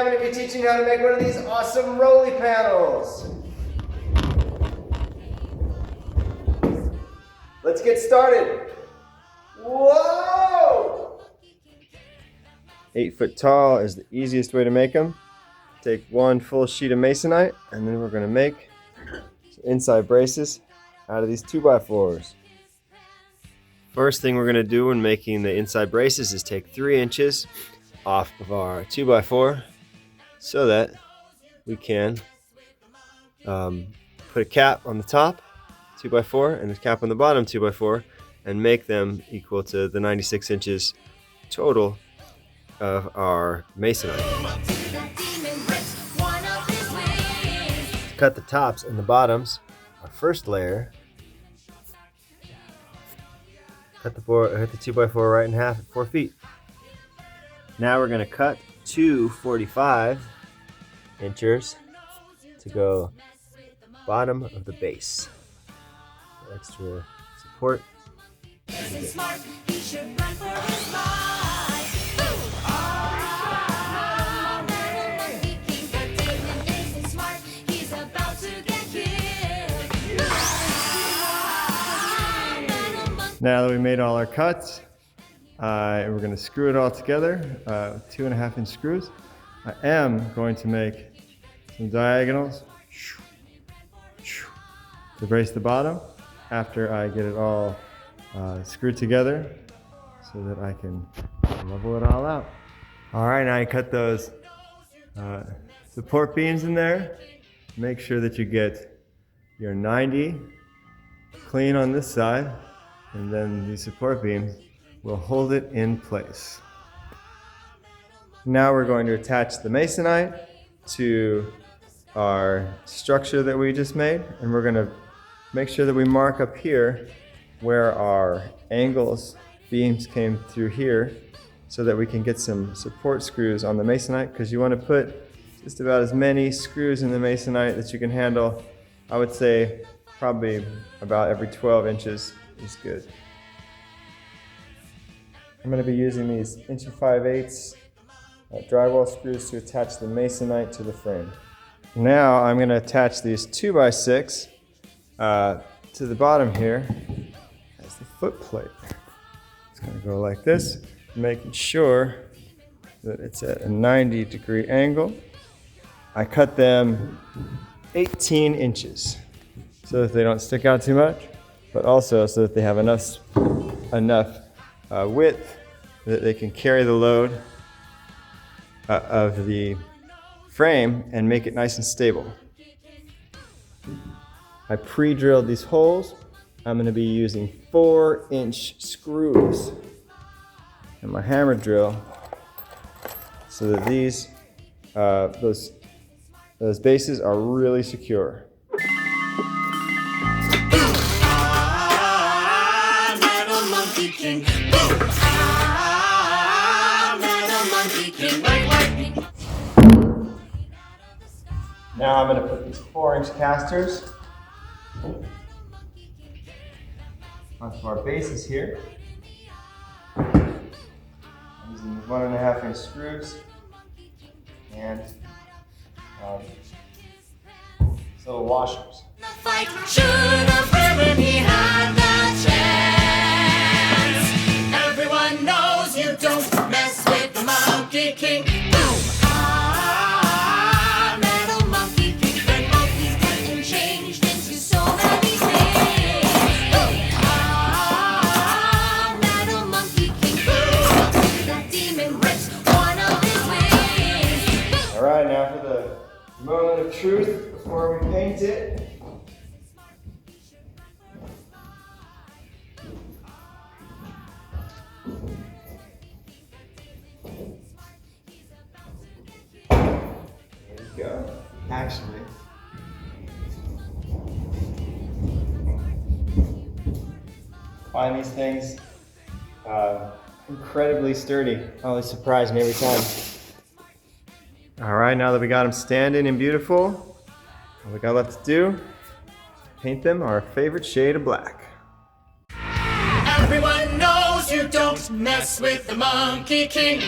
I'm going to be teaching you how to make one of these awesome rolly panels. Let's get started. Whoa! 8 foot tall is the easiest way to make them. Take one full sheet of masonite, and then we're going to make some inside braces out of these 2x4s. First thing we're going to do when making the inside braces is take 3 inches off of our 2x4 so that we can put a cap on the top 2x4 and a cap on the bottom 2x4 and make them equal to the 96 inches total of our masonite. To cut the tops and the bottoms, our first layer, hit the 2x4 right in half at 4 feet. Now we're going to cut 2 45 inches to go bottom of the base. Extra support. Now that we made all our cuts, we're going to screw it all together with 2.5 inch screws. I am going to make some diagonals to brace the bottom after I get it all screwed together so that I can level it all out. All right, now you cut those support beams in there. Make sure that you get your 90 clean on this side, and then these support beams will hold it in place. Now we're going to attach the masonite to our structure that we just made, and we're going to make sure that we mark up here where our angles beams came through here so that we can get some support screws on the masonite, because you want to put just about as many screws in the masonite that you can handle. I would say probably about every 12 inches is good. I'm going to be using these 1 5/8 drywall screws to attach the masonite to the frame. Now I'm going to attach these 2x6 to the bottom here as the foot plate. It's going to go like this, making sure that it's at a 90-degree angle. I cut them 18 inches so that they don't stick out too much, but also so that they have enough width that they can carry the load of the frame and make it nice and stable. I pre-drilled these holes. I'm going to be using 4-inch screws and my hammer drill so that these those bases are really secure. Now I'm going to put these 4-inch casters onto our bases here. I'm using these 1.5-inch screws and these little washers. Everyone knows you don't mess with the Monkey King. Alright, now for the moment of truth before we paint it. There you go. Actually, find these things incredibly sturdy. Always surprise me every time. All right, now that we got them standing and beautiful, all we got left to do, paint them our favorite shade of black. Everyone knows you don't mess with the Monkey King.